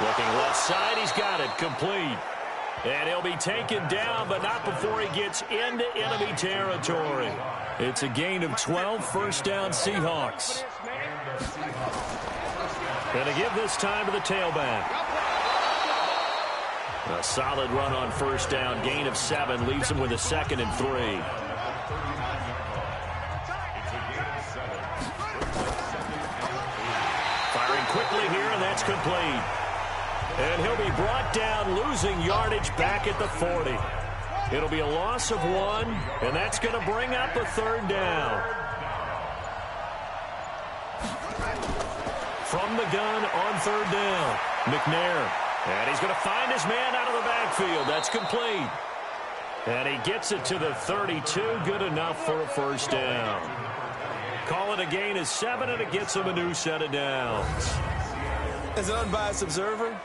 Looking left side, he's got it, complete. And he'll be taken down, but not before he gets into enemy territory. It's a gain of 12, first down Seahawks. Gonna give this time to the tailback. A solid run on first down, gain of 7, leaves him with a 2nd and 3. Quickly here, and that's complete. And he'll be brought down, losing yardage back at the 40. It'll be a loss of 1, and that's going to bring up a 3rd down. From the gun on 3rd down, McNair. And he's going to find his man out of the backfield. That's complete. And he gets it to the 32. Good enough for a first down. Call it a gain of 7, and it gets him a new set of downs. As an unbiased observer,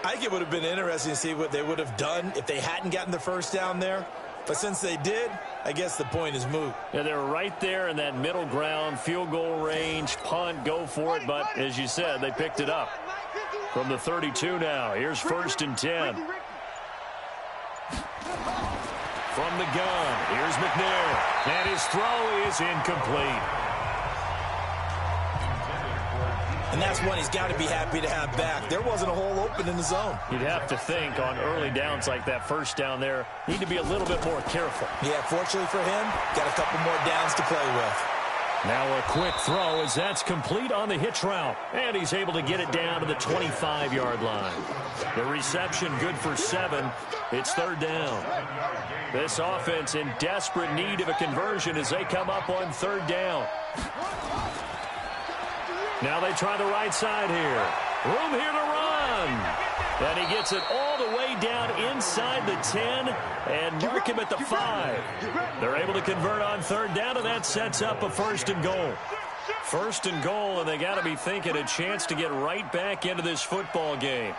I think it would have been interesting to see what they would have done if they hadn't gotten the first down there. But since they did, I guess the point is moot. Yeah, they're right there in that middle ground, field goal range, punt, go for it. But as you said, they picked it up. From the 32 now, here's 1st and 10. From the gun, here's McNair. And his throw is incomplete. And that's one he's got to be happy to have back. There wasn't a hole open in the zone. You'd have to think on early downs like that first down there, need to be a little bit more careful. Yeah, fortunately for him, got a couple more downs to play with. Now a quick throw as that's complete on the hitch route. And he's able to get it down to the 25-yard line. The reception good for 7. It's 3rd down. This offense in desperate need of a conversion as they come up on 3rd down. Now they try the right side here. Room here to run. And he gets it all the way down inside the 10 and mark him at the 5. They're able to convert on 3rd down, and that sets up a 1st and goal. 1st and goal, and they got to be thinking a chance to get right back into this football game.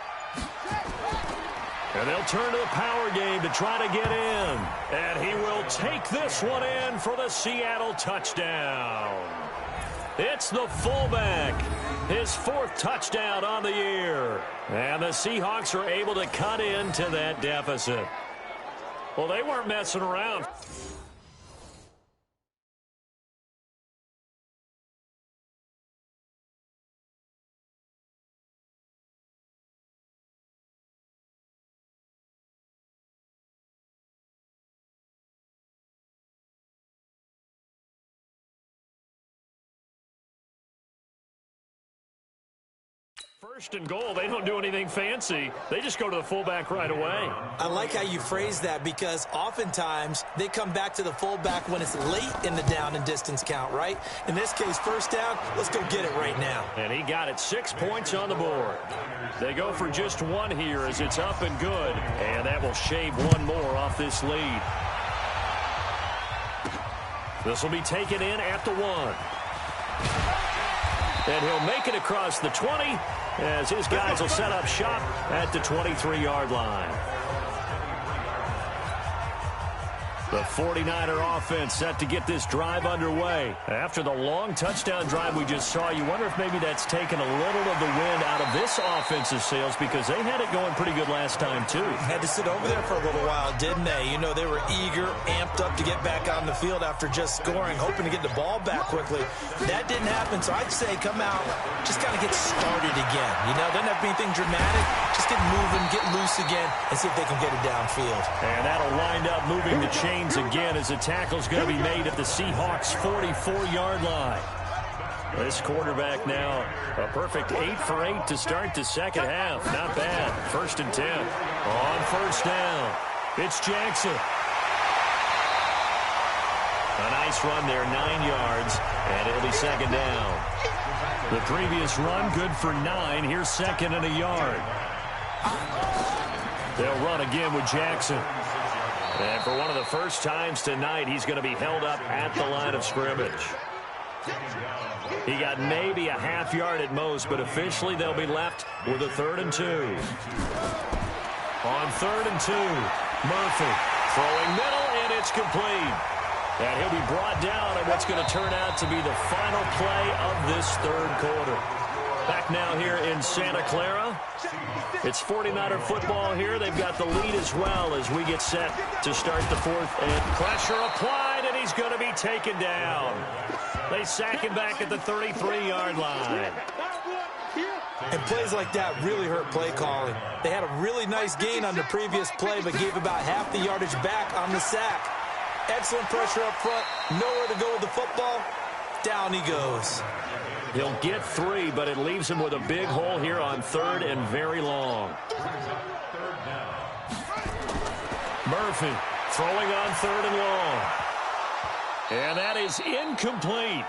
And they'll turn to the power game to try to get in. And he will take this one in for the Seattle touchdown. It's the fullback. His 4th touchdown on the year. And the Seahawks are able to cut into that deficit. Well, they weren't messing around. First and goal, they don't do anything fancy. They just go to the fullback right away. I like how you phrase that because oftentimes they come back to the fullback when it's late in the down and distance count, right? In this case, first down, let's go get it right now. And he got it, 6 points on the board. They go for just 1 here as it's up and good. And that will shave 1 more off this lead. This will be taken in at the 1. And he'll make it across the 20 as his guys will set up shop at the 23-yard line. The 49er offense set to get this drive underway. After the long touchdown drive we just saw, you wonder if maybe that's taken a little of the wind out of this offense's sails because they had it going pretty good last time, too. Had to sit over there for a little while, didn't they? You know, they were eager, amped up to get back on the field after just scoring, hoping to get the ball back quickly. That didn't happen, so I'd say come out, just kind of get started again. You know, doesn't have to be anything dramatic. Just get moving, get loose again, and see if they can get it downfield. And that'll wind up moving the chains again as the tackle's going to be made at the Seahawks' 44-yard line. This quarterback now a perfect 8 for 8 to start the second half. Not bad. 1st and 10. On first down, it's Jackson. A nice run there, 9 yards, and it'll be second down. The previous run good for 9. Here's 2nd and a yard. They'll run again with Jackson. And for one of the first times tonight, he's going to be held up at the line of scrimmage. He got maybe a half yard at most, but officially they'll be left with a 3rd and 2. On 3rd and 2, Murphy throwing middle, and it's complete. And he'll be brought down on what's going to turn out to be the final play of this 3rd quarter. Back now here in Santa Clara. It's 49er football here. They've got the lead as well as we get set to start the 4th. And pressure applied, and he's going to be taken down. They sack him back at the 33-yard line. And plays like that really hurt play calling. They had a really nice gain on the previous play, but gave about half the yardage back on the sack. Excellent pressure up front. Nowhere to go with the football. Down he goes. He'll get 3, but it leaves him with a big hole here on 3rd and very long. Murphy throwing on 3rd and long. And that is incomplete.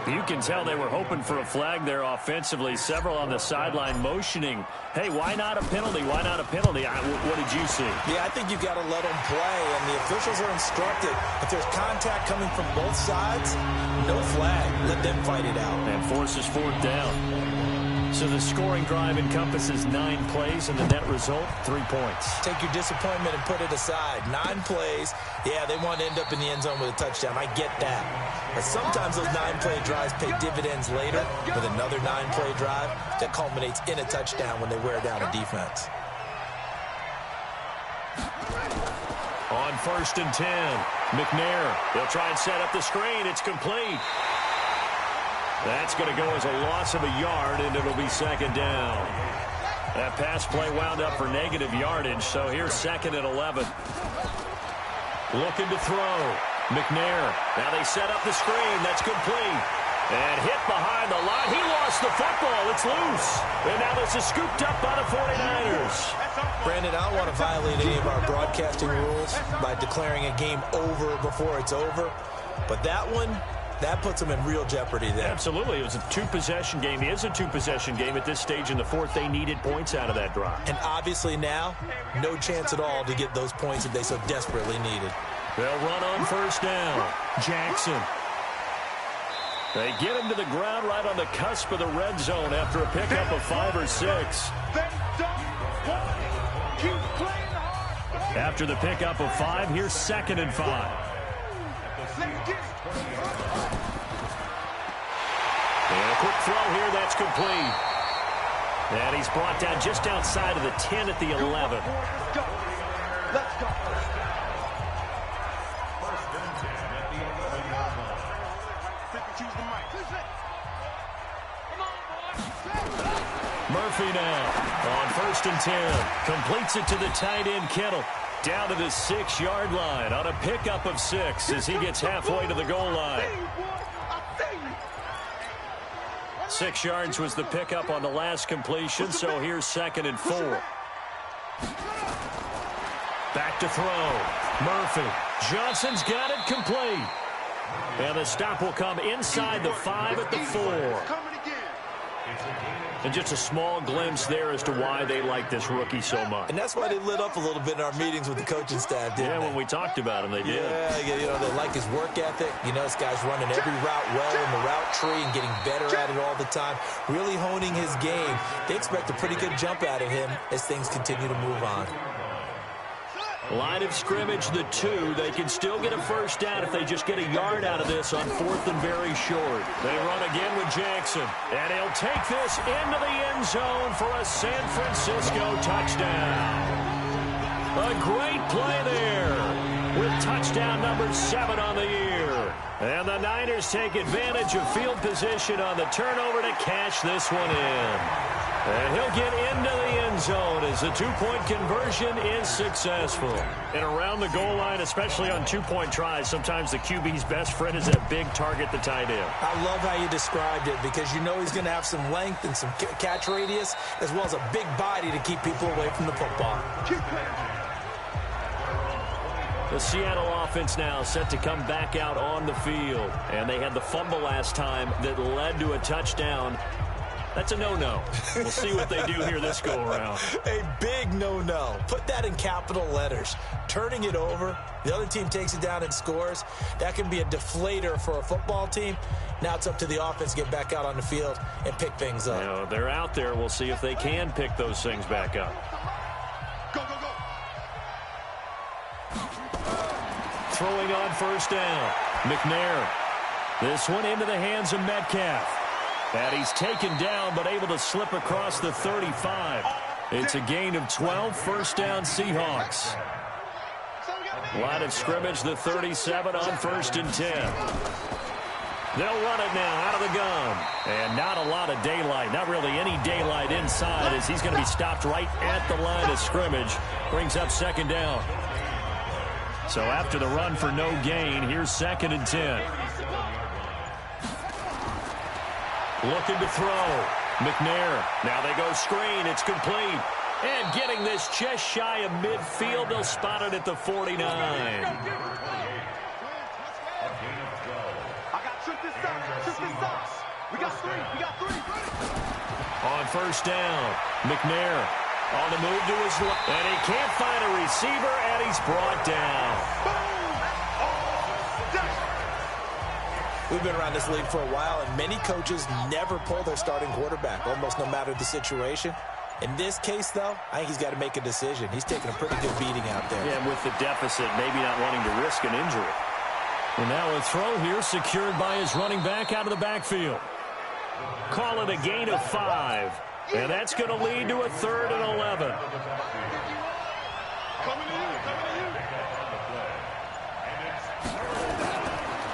You can tell they were hoping for a flag there offensively. Several on the sideline motioning, hey, why not a penalty? Why not a penalty? What did you see? Yeah, I think you've got to let them play, and the officials are instructed. If there's contact coming from both sides, no flag. Let them fight it out. And forces 4th down. So the scoring drive encompasses 9 plays, and the net result, 3 points. Take your disappointment and put it aside. 9 plays. Yeah, they want to end up in the end zone with a touchdown. I get that. But sometimes those 9-play drives pay dividends later with another 9-play drive that culminates in a touchdown when they wear down a defense. On 1st and 10, McNair. They'll try and set up the screen. It's complete. That's going to go as a loss of a yard, and it'll be second down. That pass play wound up for negative yardage, so here's 2nd and 11. Looking to throw. McNair. Now they set up the screen. That's complete. And hit behind the line. He lost the football. It's loose. And now this is scooped up by the 49ers. Brandon, I don't want to violate any of our broadcasting rules by declaring a game over before it's over. But that one, that puts them in real jeopardy there. Absolutely. It was a 2-possession game. It is a 2-possession game at this stage in the 4th. They needed points out of that drive. And obviously now, no chance at all to get those points that they so desperately needed. They'll run on 1st down. Jackson. They get him to the ground right on the cusp of the red zone after a pickup of 5 or 6. After the pickup of 5, here's 2nd and 5. And a quick throw here, that's complete. And he's brought down just outside of the 10 at the 11. Let's go. Murphy now on 1st and 10. Completes it to the tight end, Kittle. Down to the 6-yard line on a pickup of 6 as he gets halfway to the goal line. 6 yards was the pickup on the last completion, so here's 2nd and 4. Back to throw. Murphy. Johnson's got it complete. And the stop will come inside the 5 at the 4. And just a small glimpse there as to why they like this rookie so much. And that's why they lit up a little bit in our meetings with the coaching staff, didn't they? When we talked about him, they did. Yeah, you know, they like his work ethic. You know, this guy's running every route well in the route tree and getting better at it all the time, really honing his game. They expect a pretty good jump out of him as things continue to move on. Line of scrimmage, the 2. They can still get a first down if they just get a yard out of this on 4th and very short. They run again with Jackson. And he'll take this into the end zone for a San Francisco touchdown. A great play there with touchdown number 7 on the year. And the Niners take advantage of field position on the turnover to cash this one in. And he'll get into the end zone as the 2-point conversion is successful. And around the goal line, especially on 2-point tries, sometimes the QB's best friend is that big target, the tight end. I love how you described it because you know he's going to have some length and some catch radius as well as a big body to keep people away from the football. The Seattle offense now set to come back out on the field. And they had the fumble last time that led to a touchdown. That's a no-no. We'll see what they do here this go-around. A big no-no. Put that in capital letters. Turning it over, the other team takes it down and scores. That can be a deflator for a football team. Now it's up to the offense to get back out on the field and pick things up. You know, they're out there. We'll see if they can pick those things back up. Go, go, go. Throwing on first down. McNair. This one into the hands of Metcalf. And he's taken down but able to slip across the 35. It's a gain of 12. First down Seahawks. Line of scrimmage, the 37 on 1st and 10. They'll run it now out of the gun. And not a lot of daylight. Not really any daylight inside as he's going to be stopped right at the line of scrimmage. Brings up 2nd down. So after the run for no gain, here's 2nd and 10. Looking to throw. McNair. Now they go screen. It's complete. And getting this just shy of midfield. They'll spot it at the 49. On first down, McNair on the move to his left. And he can't find a receiver, and he's brought down. We've been around this league for a while, and many coaches never pull their starting quarterback, almost no matter the situation. In this case, though, I think he's got to make a decision. He's taking a pretty good beating out there. Yeah, with the deficit, maybe not wanting to risk an injury. And now a throw here secured by his running back out of the backfield. Call it a gain of 5. And that's going to lead to a 3rd and 11.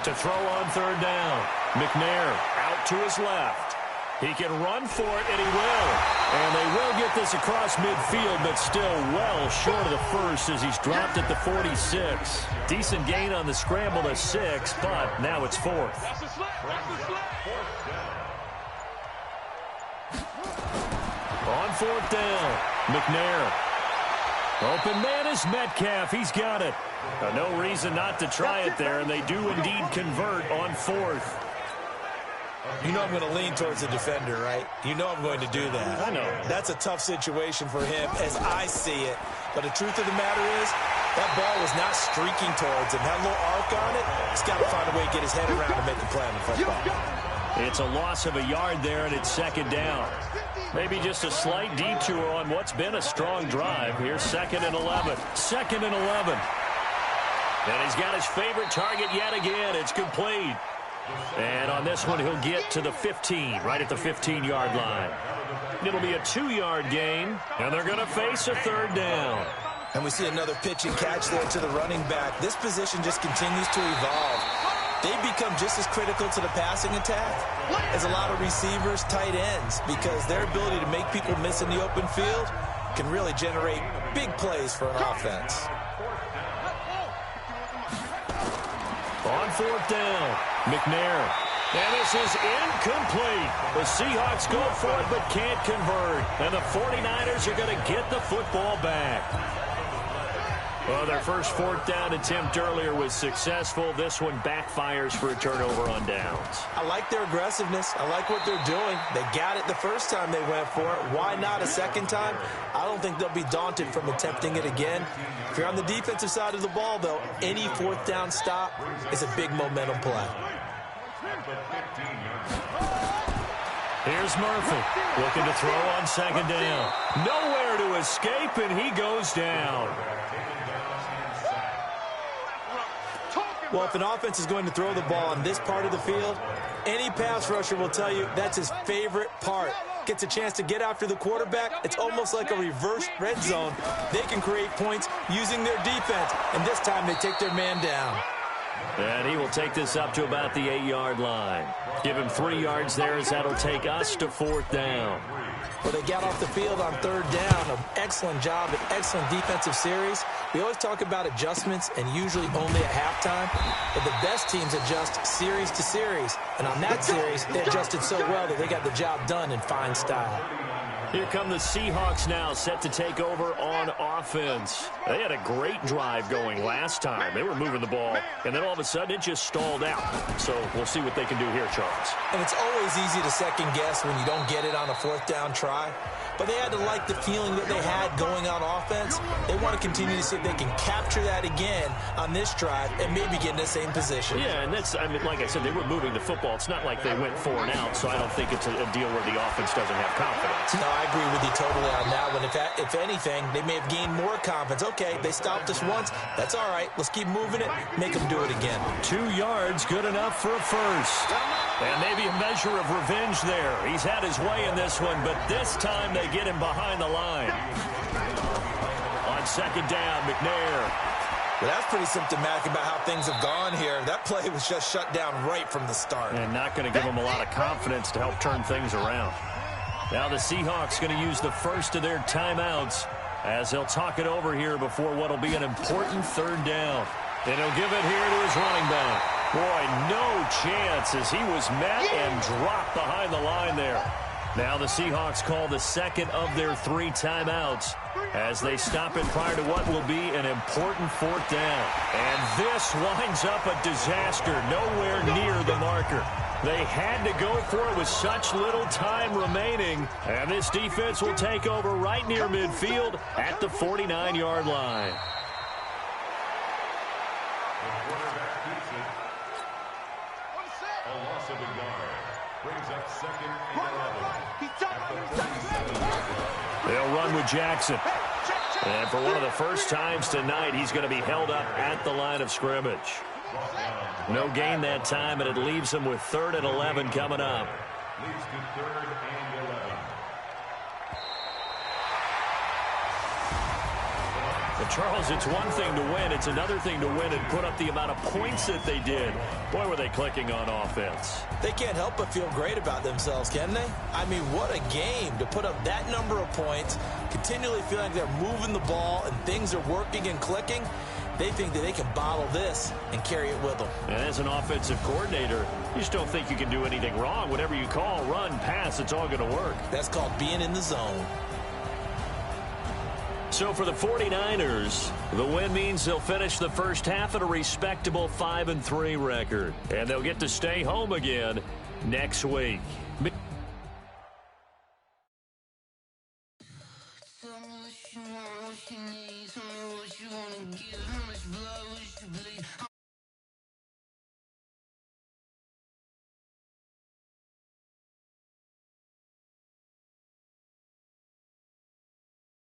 To throw on 3rd down. McNair out to his left. He can run for it, and he will. And they will get this across midfield, but still well short of the first as he's dropped at the 46. Decent gain on the scramble to 6, but now it's 4th. On 4th down, McNair. Open man is Metcalf. He's got it. No reason not to try it there, and they do indeed convert on 4th. You know I'm going to lean towards the defender, right? You know I'm going to do that. I know. That's a tough situation for him as I see it. But the truth of the matter is, that ball was not streaking towards him. Had a little arc on it. He's got to find a way to get his head around and make a play on the football. It's a loss of a yard there, and it's 2nd down. Maybe just a slight detour on what's been a strong drive. Here's 2nd and 11. 2nd and 11. And he's got his favorite target yet again. It's complete. And on this one, he'll get to the 15, right at the 15-yard line. It'll be a 2-yard gain, and they're going to face a 3rd down. And we see another pitch and catch there to the running back. This position just continues to evolve. They become just as critical to the passing attack as a lot of receivers, tight ends, because their ability to make people miss in the open field can really generate big plays for an offense. On 4th down, McNair. And this is incomplete. The Seahawks go for it but can't convert. And the 49ers are going to get the football back. Well, their first 4th down attempt earlier was successful. This one backfires for a turnover on downs. I like their aggressiveness. I like what they're doing. They got it the first time they went for it. Why not a second time? I don't think they'll be daunted from attempting it again. If you're on the defensive side of the ball, though, any 4th down stop is a big momentum play. Here's Murphy looking to throw on 2nd down. Nowhere to escape, and he goes down. Well, if an offense is going to throw the ball on this part of the field, any pass rusher will tell you that's his favorite part. Gets a chance to get after the quarterback. It's almost like a reverse red zone. They can create points using their defense, and this time they take their man down. And he will take this up to about the 8-yard line. Give him 3 yards there as that'll take us to 4th down. Well, they got off the field on 3rd down. An excellent job, an excellent defensive series. We always talk about adjustments and usually only at halftime, but the best teams adjust series to series. And on that series, they adjusted so well that they got the job done in fine style. Here come the Seahawks now, set to take over on offense. They had a great drive going last time. They were moving the ball, and then all of a sudden it just stalled out. So we'll see what they can do here, Charles. And it's always easy to second guess when you don't get it on a 4th down try. But they had to like the feeling that they had going on offense. They want to continue to see if they can capture that again on this drive and maybe get in the same position. Yeah, and that's, I mean, like I said, they were moving the football. It's not like they went 4 and out, so I don't think it's a deal where the offense doesn't have confidence. No, I agree with you totally on that one. If anything, they may have gained more confidence. Okay, they stopped us once. That's all right. Let's keep moving it. Make them do it again. 2 yards, good enough for a first. And maybe a measure of revenge there. He's had his way in this one, but this time they get him behind the line. On 2nd down, McNair. Well, that's pretty symptomatic about how things have gone here. That play was just shut down right from the start. And not going to give them a lot of confidence to help turn things around. Now the Seahawks going to use the first of their timeouts as they'll talk it over here before what will be an important 3rd down. And he'll give it here to his running back. Boy, no chance as he was met and dropped behind the line there. Now the Seahawks call the second of their 3 timeouts as they stop it prior to what will be an important 4th down. And this winds up a disaster, nowhere near the marker. They had to go for it with such little time remaining. And this defense will take over right near midfield at the 49-yard line. They'll run with Jackson. And for one of the first times tonight, he's going to be held up at the line of scrimmage. No gain that time, and it leaves him with 3rd and 11 coming up. Leads to 3rd and 11. But Charles, it's one thing to win. It's another thing to win and put up the amount of points that they did. Boy, were they clicking on offense. They can't help but feel great about themselves, can they? I mean, what a game to put up that number of points, continually feeling like they're moving the ball and things are working and clicking. They think that they can bottle this and carry it with them. And as an offensive coordinator, you just don't think you can do anything wrong. Whatever you call, run, pass, it's all going to work. That's called being in the zone. So for the 49ers, the win means they'll finish the first half at a respectable 5-3 record. And they'll get to stay home again next week. Tell me what you want, what you need. Tell me what you wanna give. How much blood would you